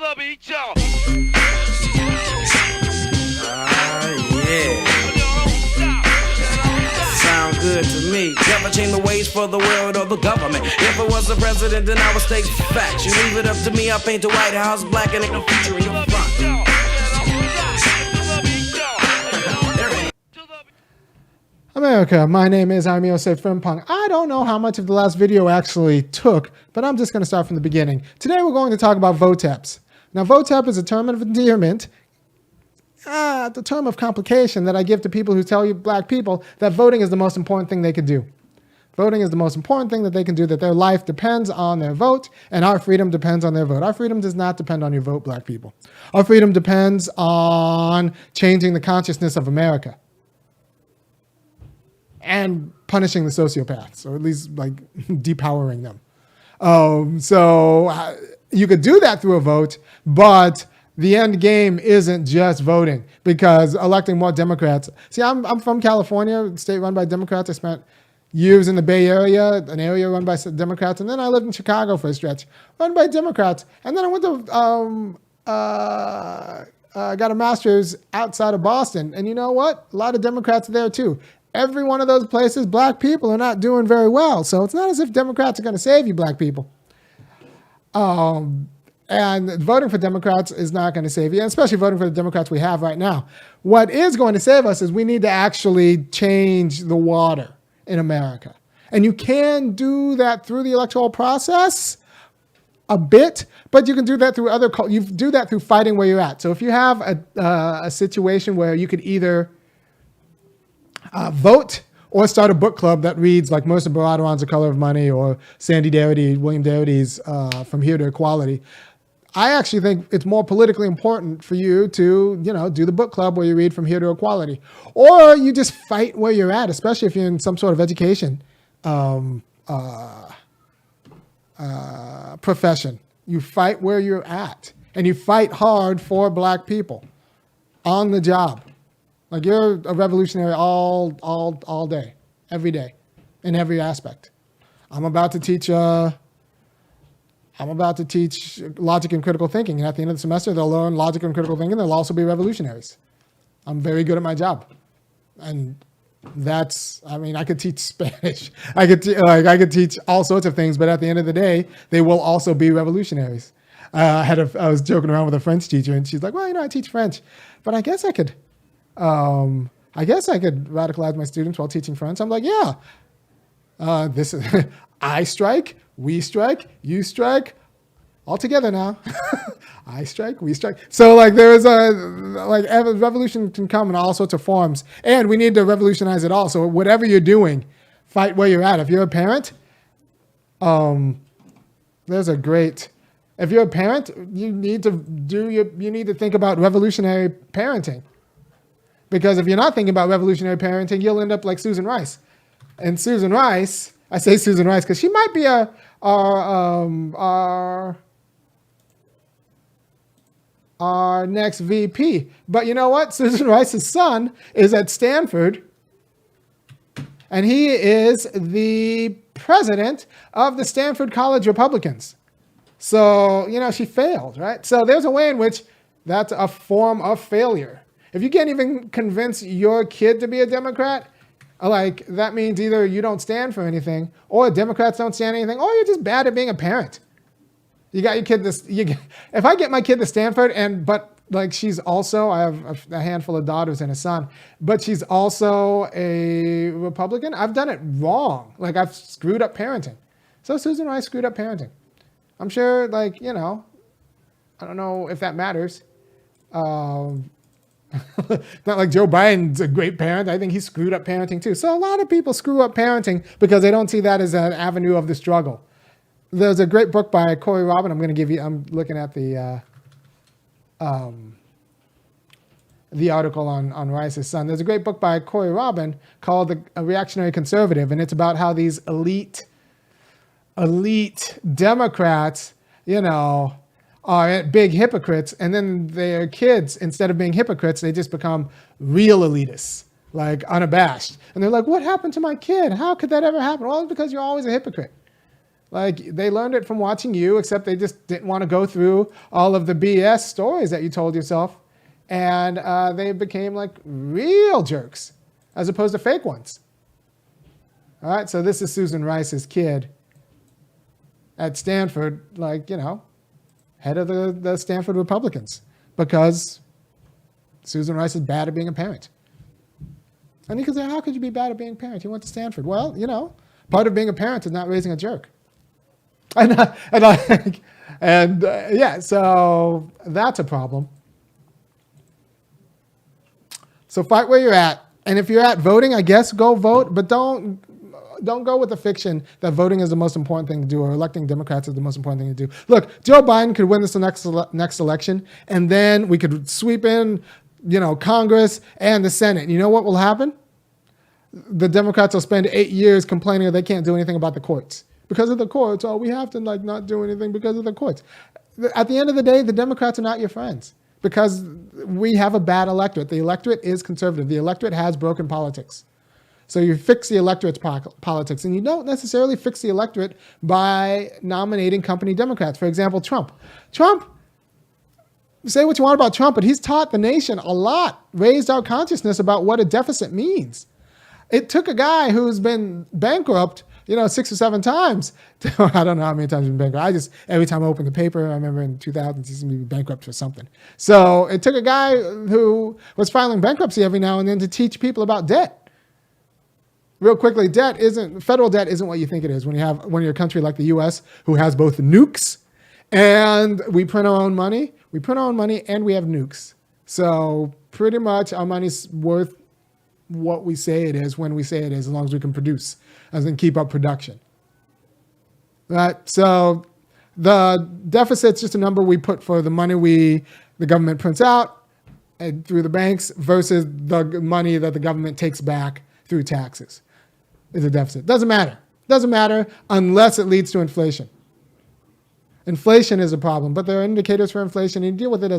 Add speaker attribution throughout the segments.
Speaker 1: Yeah. Sound good to me. Never change the ways for the world or the government. If I was the president, then I would state facts. You leave it up to me, I'll paint the White House black and ain't no future in your front.
Speaker 2: America, my name is Osei-Frimpong. I don't know how much of the last video actually took, but I'm just going to start from the beginning. Today we're going to talk about Voteps. Now, Votep is a term of endearment, the term of complication that I give to people who tell you, black people, that voting is the most important thing they could do. Voting is the most important thing that they can do, that their life depends on their vote, and our freedom depends on their vote. Our freedom does not depend on your vote, black people. Our freedom depends on changing the consciousness of America and punishing the sociopaths, or at least like depowering them. So you could do that through a vote, but the end game isn't just voting, because electing more Democrats. See, I'm from California, state run by Democrats. I spent years in the Bay Area, an area run by Democrats, and then I lived in Chicago for a stretch, run by Democrats. And then I went to got a master's outside of Boston, and you know what? A lot of Democrats are there too. Every one of those places, black people are not doing very well. So it's not as if Democrats are going to save you, black people. And voting for Democrats is not going to save you, and especially voting for the Democrats we have right now. What is going to save us is we need to actually change the water in America. And you can do that through the electoral process a bit, but you can do that through you do that through fighting where you're at. So if you have a situation where you could either vote or start a book club that reads like most of Baratheron's The Color of Money or William Darity's From Here to Equality, I actually think it's more politically important for you to, do the book club where you read From Here to Equality. Or you just fight where you're at, especially if you're in some sort of education profession. You fight where you're at, and you fight hard for black people on the job. Like, you're a revolutionary all day, every day, in every aspect. I'm about to teach logic and critical thinking, and at the end of the semester, they'll learn logic and critical thinking. They'll also be revolutionaries. I'm very good at my job, and I could teach Spanish. I could teach all sorts of things, but at the end of the day, they will also be revolutionaries. I was joking around with a French teacher, and she's like, "Well, I teach French, but I guess I could radicalize my students while teaching French." I'm like, "Yeah, this is I strike, we strike, you strike, all together now." I strike, we strike. So revolution can come in all sorts of forms, and we need to revolutionize it all. So whatever you're doing, fight where you're at. If you're a parent, if you're a parent, you need to think about revolutionary parenting. Because if you're not thinking about revolutionary parenting, you'll end up like Susan Rice. And Susan Rice, I say Susan Rice because she might be our next VP. But you know what? Susan Rice's son is at Stanford, and he is the president of the Stanford College Republicans. So, she failed, right? So there's a way in which that's a form of failure. If you can't even convince your kid to be a Democrat, that means either you don't stand for anything, or Democrats don't stand for anything, or you're just bad at being a parent. You got your kid if I get my kid to Stanford, but she's also, I have a handful of daughters and a son, but she's also a Republican, I've done it wrong. I've screwed up parenting. So Susan Rice screwed up parenting. I'm sure, I don't know if that matters. Not like Joe Biden's a great parent. I think he screwed up parenting too. So a lot of people screw up parenting because they don't see that as an avenue of the struggle. There's a great book by Corey Robin. I'm looking at the article on Rice's son. There's a great book by Corey Robin called A Reactionary Conservative, and it's about how these elite Democrats, are big hypocrites, and then their kids, instead of being hypocrites, they just become real elitists, unabashed. And they're like, "What happened to my kid? How could that ever happen?" Well, it's because you're always a hypocrite. Like, they learned it from watching you, except they just didn't want to go through all of the BS stories that you told yourself. And they became like real jerks as opposed to fake ones. All right, so this is Susan Rice's kid at Stanford, like, you know, head of the Stanford Republicans, because Susan Rice is bad at being a parent. And you can say, how could you be bad at being a parent? You went to Stanford. Well, you know, part of being a parent is not raising a jerk. Yeah, so that's a problem. So fight where you're at. And if you're at voting, I guess go vote, but don't go with the fiction that voting is the most important thing to do, or electing Democrats is the most important thing to do. Look, Joe Biden could win this next election, and then we could sweep in, you know, Congress and the Senate. You know what will happen? The Democrats will spend 8 years complaining that they can't do anything about the courts. Because of the courts, we have to like not do anything because of the courts. At the end of the day, the Democrats are not your friends, because we have a bad electorate. The electorate is conservative. The electorate has broken politics. So you fix the electorate's politics, and you don't necessarily fix the electorate by nominating company Democrats. For example, Trump. Trump, say what you want about Trump, but he's taught the nation a lot, raised our consciousness about what a deficit means. It took a guy who's been bankrupt, you know, 6 or 7 times. I don't know how many times he's been bankrupt. Every time I open the paper, I remember in 2000, he's going to be bankrupt for something. So it took a guy who was filing bankruptcy every now and then to teach people about debt. Real quickly, federal debt isn't what you think it is when you're a country like the US, who has both nukes and we print our own money. We print our own money and we have nukes. So pretty much our money's worth what we say it is when we say it is, as long as we can produce, as in keep up production. Right? So the deficit's just a number we put for the money the government prints out and through the banks versus the money that the government takes back through taxes. Is a deficit. Doesn't matter. Doesn't matter unless it leads to inflation. Inflation is a problem, but there are indicators for inflation, and you deal with it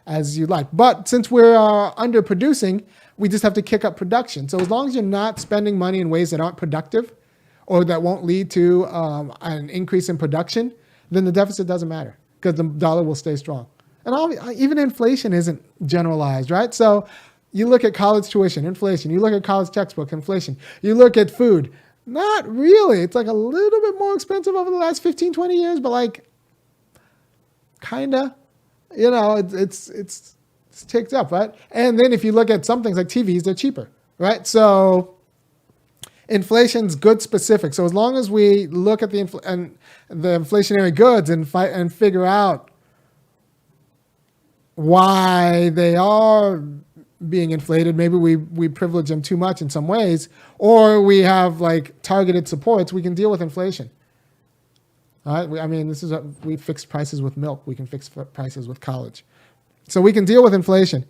Speaker 2: as you like. But since we're underproducing, we just have to kick up production. So as long as you're not spending money in ways that aren't productive or that won't lead to an increase in production, then the deficit doesn't matter, because the dollar will stay strong. And even inflation isn't generalized, right? So you look at college tuition, inflation. You look at college textbook, inflation. You look at food. Not really. It's like a little bit more expensive over the last 15, 20 years, but like kind of, you know, it's ticked up, right? And then if you look at some things like TVs, they're cheaper, right? So inflation's good specific. So as long as we look at the inflationary goods and figure out why they are being inflated, maybe we privilege them too much in some ways, or we have like targeted supports, we can deal with inflation. All right? I mean, we fixed prices with milk. We can fix prices with college. So we can deal with inflation.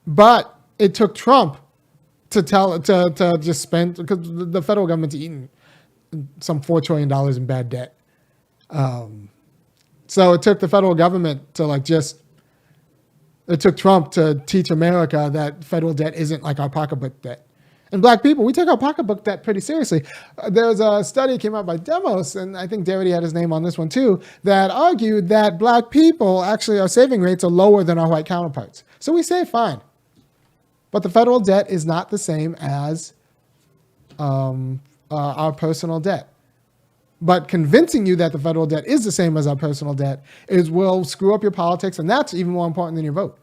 Speaker 2: But it took Trump to just spend, because the federal government's eating some $4 trillion in bad debt. So it took the federal government to it took Trump to teach America that federal debt isn't like our pocketbook debt. And black people, we take our pocketbook debt pretty seriously. There's a study came out by Demos, and I think Darity had his name on this one too, that argued that black people, actually our saving rates are lower than our white counterparts. So we save fine. But the federal debt is not the same as our personal debt. But convincing you that the federal debt is the same as our personal debt will screw up your politics, and that's even more important than your vote,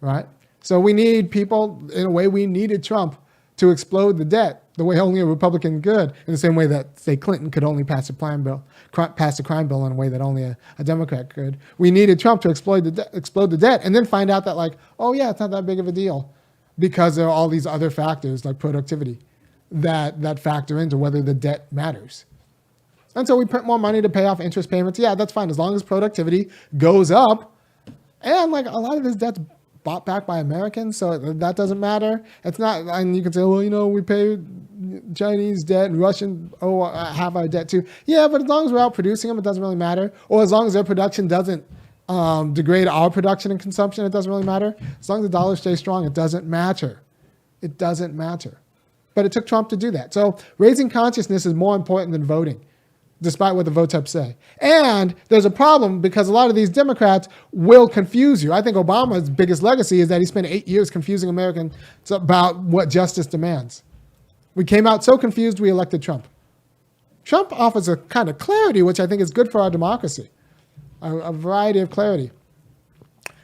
Speaker 2: right? So we need people, in a way we needed Trump to explode the debt the way only a Republican could, in the same way that, say, Clinton could only pass a crime bill in a way that only a Democrat could. We needed Trump to explode the debt, and then find out that, like, oh yeah, it's not that big of a deal, because there are all these other factors like productivity that factor into whether the debt matters. And so we print more money to pay off interest payments. Yeah, that's fine, as long as productivity goes up. And like a lot of this debt's bought back by Americans, so that doesn't matter. It's not, and you can say, well, you know, we pay Chinese debt and Russian have our debt too. Yeah, but as long as we're out producing them, it doesn't really matter. Or as long as their production doesn't degrade our production and consumption, it doesn't really matter. As long as the dollar stays strong, it doesn't matter. It doesn't matter. But it took Trump to do that. So raising consciousness is more important than voting, despite what the Voteps say. And there's a problem because a lot of these Democrats will confuse you. I think Obama's biggest legacy is that he spent 8 years confusing Americans about what justice demands. We came out so confused, we elected Trump. Trump offers a kind of clarity, which I think is good for our democracy, a variety of clarity.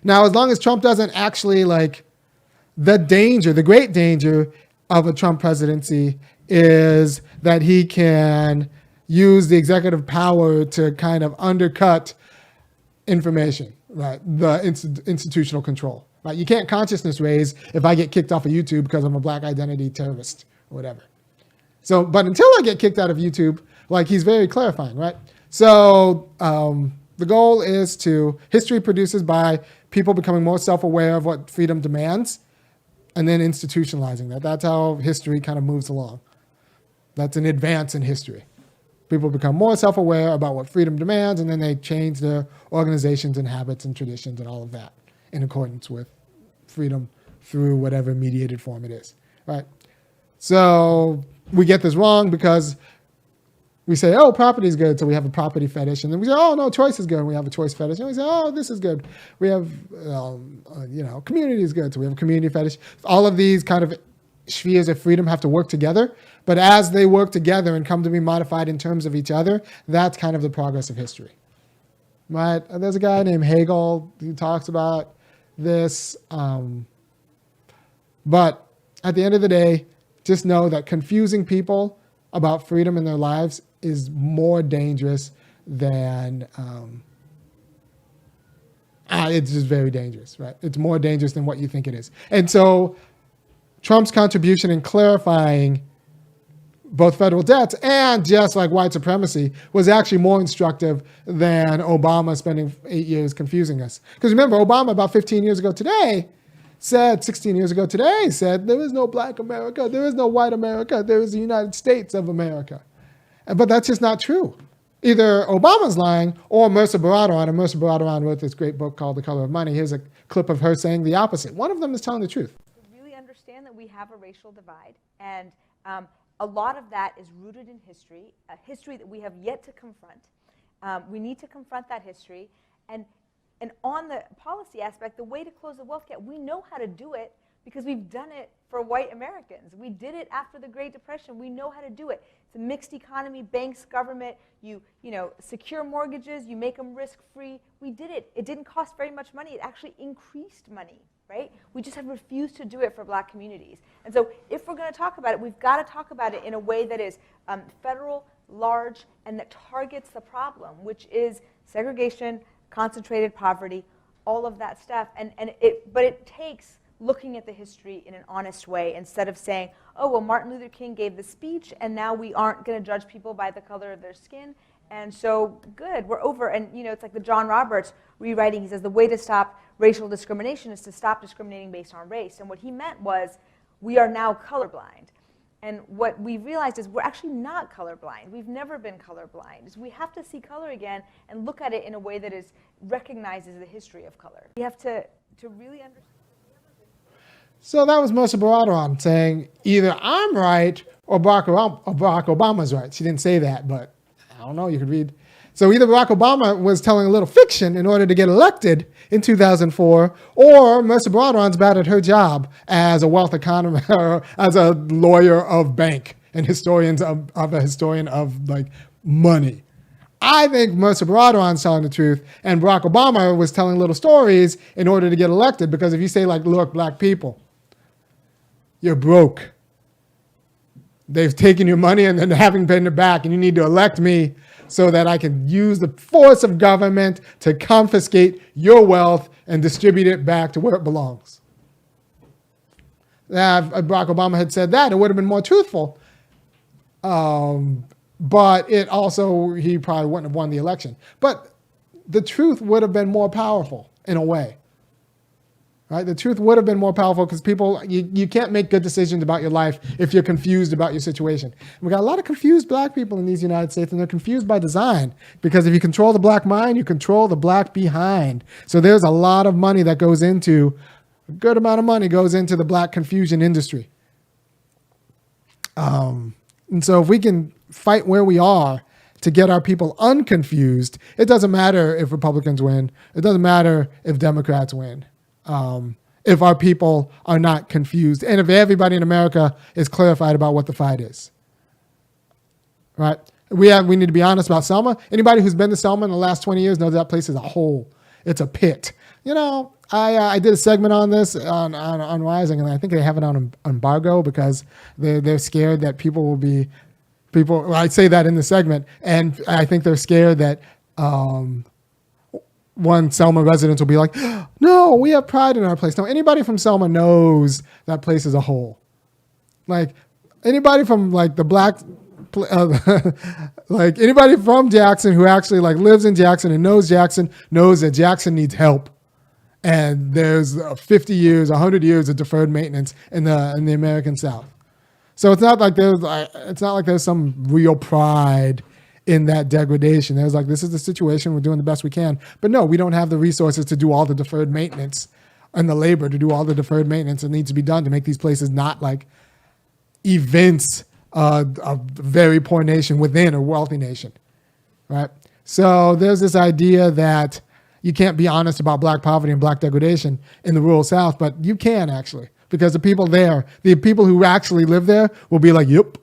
Speaker 2: Now, as long as Trump doesn't actually the great danger of a Trump presidency is that he can use the executive power to kind of undercut information, right? The institutional control, right? You can't consciousness raise if I get kicked off of YouTube because I'm a black identity terrorist or whatever. So, but until I get kicked out of YouTube, he's very clarifying, right? So the goal is history produces by people becoming more self-aware of what freedom demands and then institutionalizing that. That's how history kind of moves along. That's an advance in history. People become more self-aware about what freedom demands, and then they change their organizations and habits and traditions and all of that in accordance with freedom through whatever mediated form it is, right? So we get this wrong because we say, oh, property is good, so we have a property fetish. And then we say, oh, no, choice is good, and we have a choice fetish. And we say, oh, this is good. We have, community is good, so we have a community fetish. All of these kind of spheres of freedom have to work together. But as they work together and come to be modified in terms of each other, that's kind of the progress of history, right? There's a guy named Hegel who talks about this. But at the end of the day, just know that confusing people about freedom in their lives is more dangerous than, it's just very dangerous, right? It's more dangerous than what you think it is. And so Trump's contribution in clarifying both federal debts and just white supremacy was actually more instructive than Obama spending 8 years confusing us. Because remember, Obama about 16 years ago today said there is no black America, there is no white America, there is the United States of America. But that's just not true. Either Obama's lying or Mercer Baradaran, and Mercer Baradaran wrote this great book called The Color of Money. Here's a clip of her saying the opposite. One of them is telling the truth.
Speaker 3: We really understand that we have a racial divide, and a lot of that is rooted in history, a history that we have yet to confront. We need to confront that history. And on the policy aspect, the way to close the wealth gap, we know how to do it because we've done it for white Americans. We did it after the Great Depression. We know how to do it. It's a mixed economy, banks, government, you secure mortgages, you make them risk-free. We did it. It didn't cost very much money. It actually increased money, right? We just have refused to do it for black communities. And so if we're going to talk about it, we've got to talk about it in a way that is federal, large, and that targets the problem, which is segregation, concentrated poverty, all of that stuff. But it takes looking at the history in an honest way instead of saying, oh, well, Martin Luther King gave the speech, and now we aren't going to judge people by the color of their skin. And so, good, we're over. And, it's like the John Roberts rewriting. He says the way to stop racial discrimination is to stop discriminating based on race. And what he meant was we are now colorblind. And what we realized is we're actually not colorblind. We've never been colorblind. We have to see color again and look at it in a way that recognizes the history of color. We have to really understand.
Speaker 2: So that was Mercer Baradaran saying either I'm right or Barack Obama's right. She didn't say that, but I don't know, you could read. So either Barack Obama was telling a little fiction in order to get elected in 2004, or Mercer Baradaran's bad at her job as a wealth economist, or as a lawyer of bank and a historian of money. I think Mercer Baradaran's telling the truth, and Barack Obama was telling little stories in order to get elected, because if you say look, black people, you're broke. They've taken your money and then haven't paid it back, and you need to elect me so that I can use the force of government to confiscate your wealth and distribute it back to where it belongs. If Barack Obama had said that, it would have been more truthful. But he probably wouldn't have won the election. But the truth would have been more powerful in a way. Right? The truth would have been more powerful because people, you can't make good decisions about your life if you're confused about your situation. We got a lot of confused black people in these United States, and they're confused by design, because if you control the black mind, you control the black behind. So there's a lot of money that goes into, a good amount of money goes into the black confusion industry. And so if we can fight where we are to get our people unconfused, it doesn't matter if Republicans win. It doesn't matter if Democrats win. If our people are not confused and if everybody in America is clarified about what the fight is. Right? We need to be honest about Selma. Anybody who's been to Selma in the last 20 years knows that place is a hole. It's a pit. You know, I did a segment on this on Rising, and I think they have it on embargo because they're scared that people will be people. Well, I say that in the segment, and I think they're scared that one Selma residents will be like, "No, we have pride in our place." No, anybody from Selma knows that place is a hole. Like anybody from like the black. Like anybody from Jackson who actually like lives in Jackson and knows that Jackson needs help, and there's 50 years, 100 years of deferred maintenance in the American South. So it's not like there's some real pride in that degradation. There's like, this is the situation, we're doing the best we can, but no, we don't have the resources to do all the deferred maintenance and the labor to do all the deferred maintenance that needs to be done to make these places not like events. A very poor nation within a wealthy nation, right? So there's this idea that you can't be honest about black poverty and black degradation in the rural South, but you can actually, because the people who actually live there will be like, yep.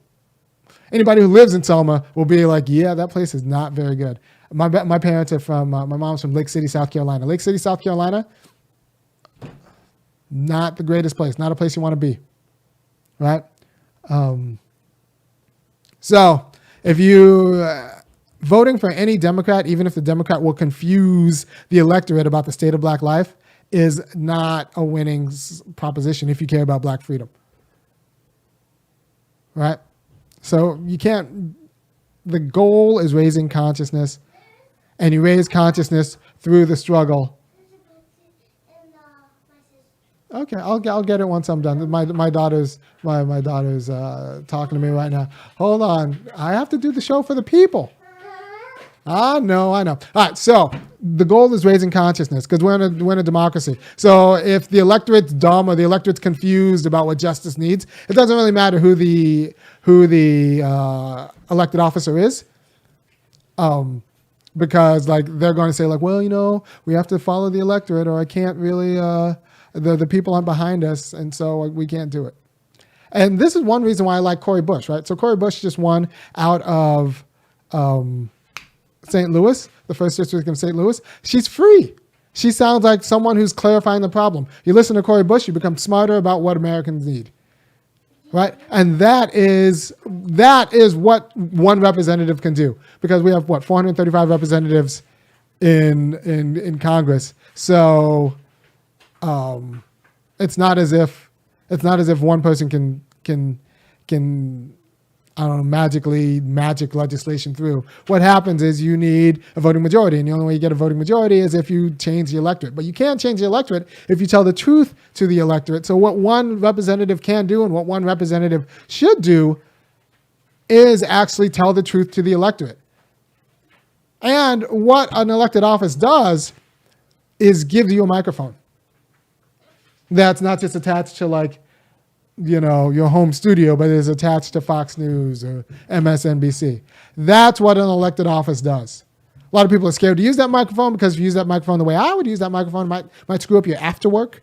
Speaker 2: Anybody who lives in Selma will be like, yeah, that place is not very good. My parents are from, my mom's from Lake City, South Carolina. Lake City, South Carolina, not the greatest place, not a place you want to be, right? So if you voting for any Democrat, even if the Democrat will confuse the electorate about the state of black life, is not a winning proposition if you care about black freedom. Right? So you can't, the goal is raising consciousness, and you raise consciousness through the struggle. Okay, I'll get it once I'm done. My daughter's talking to me right now. Hold on, I have to do the show for the people. I know. All right, so the goal is raising consciousness because we're in a democracy. So if the electorate's dumb or the electorate's confused about what justice needs, it doesn't really matter who the elected officer is. Because like they're going to say like, well, you know, we have to follow the electorate, or I can't really. The people aren't behind us, and so we can't do it. And this is one reason why I like Cori Bush, right? So Cori Bush just won out of St. Louis, the first district of St. Louis. She's free. She sounds like someone who's clarifying the problem. You listen to Cori Bush, you become smarter about what Americans need, right? And that is what one representative can do, because we have 435 representatives in Congress. So. It's not as if one person can I don't know, magic legislation through. What happens is you need a voting majority, and the only way you get a voting majority is if you change the electorate. But you can't change the electorate if you tell the truth to the electorate. So what one representative can do and what one representative should do is actually tell the truth to the electorate. And what an elected office does is gives you a microphone. That's not just attached to like, you know, your home studio, but is attached to Fox News or MSNBC. That's what an elected office does. A lot of people are scared to use that microphone because if you use that microphone the way I would use that microphone, it might screw up your after work,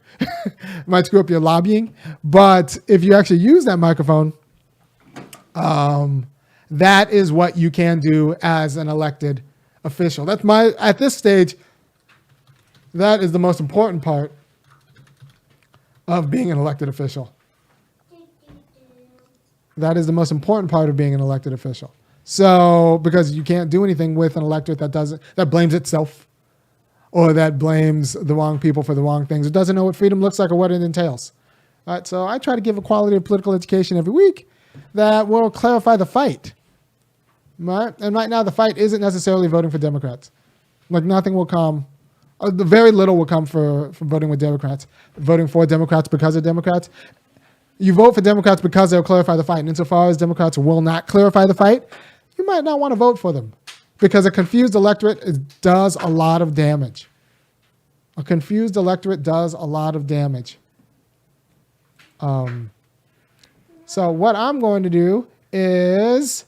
Speaker 2: might screw up your lobbying. But if you actually use that microphone, that is what you can do as an elected official. At this stage, that is the most important part of being an elected official. That is the most important part of being an elected official. So, because you can't do anything with an electorate that blames itself or that blames the wrong people for the wrong things. It doesn't know what freedom looks like or what it entails. All right, so I try to give a quality of political education every week that will clarify the fight. Right? And right now the fight isn't necessarily voting for Democrats. Like nothing will come. Very little will come from voting with Democrats. Voting for Democrats because of Democrats. You vote for Democrats because they'll clarify the fight. And insofar as Democrats will not clarify the fight, you might not want to vote for them. Because a confused electorate does a lot of damage. A confused electorate does a lot of damage. So So what I'm going to do is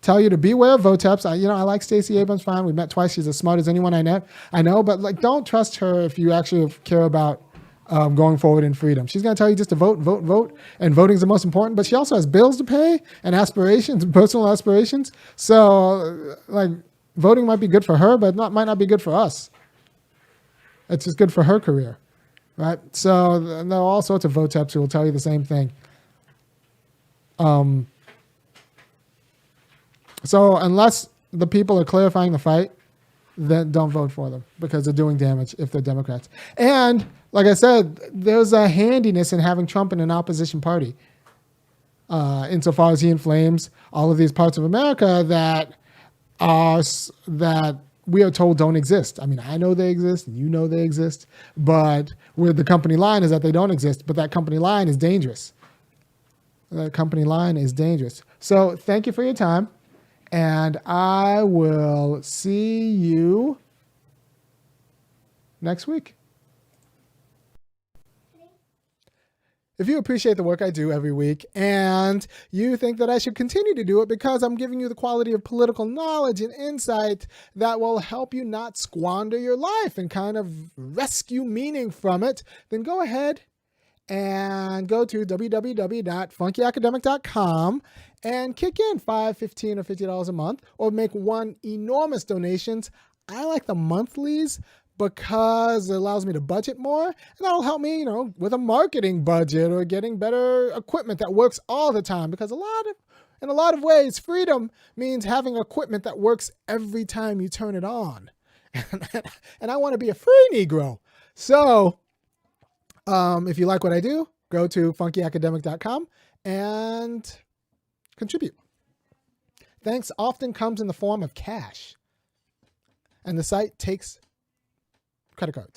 Speaker 2: tell you to beware of Voteps. I like Stacey Abrams fine. We met twice. She's as smart as anyone I know, but like, don't trust her if you actually care about going forward in freedom. She's going to tell you just to vote, and voting is the most important, but she also has bills to pay and aspirations, personal aspirations. So like, voting might be good for her, but might not be good for us. It's just good for her career, right? So there are all sorts of Voteps who will tell you the same thing. So unless the people are clarifying the fight, then don't vote for them because they're doing damage if they're Democrats. And like I said, there's a handiness in having Trump in an opposition party, insofar as he inflames all of these parts of America that we are told don't exist. I mean, I know they exist, and you know they exist, but where the company line is that they don't exist, but that company line is dangerous. That company line is dangerous. So thank you for your time. And I will see you next week. If you appreciate the work I do every week and you think that I should continue to do it because I'm giving you the quality of political knowledge and insight that will help you not squander your life and kind of rescue meaning from it, then go ahead and go to www.funkyacademic.com and kick in $5, $15, or $50 a month, or make one enormous donations. I like the monthlies because it allows me to budget more, and that'll help me, with a marketing budget or getting better equipment that works all the time. Because in a lot of ways, freedom means having equipment that works every time you turn it on. And I want to be a free Negro. So if you like what I do, go to funkyacademic.com and contribute. Thanks often comes in the form of cash, and the site takes credit cards.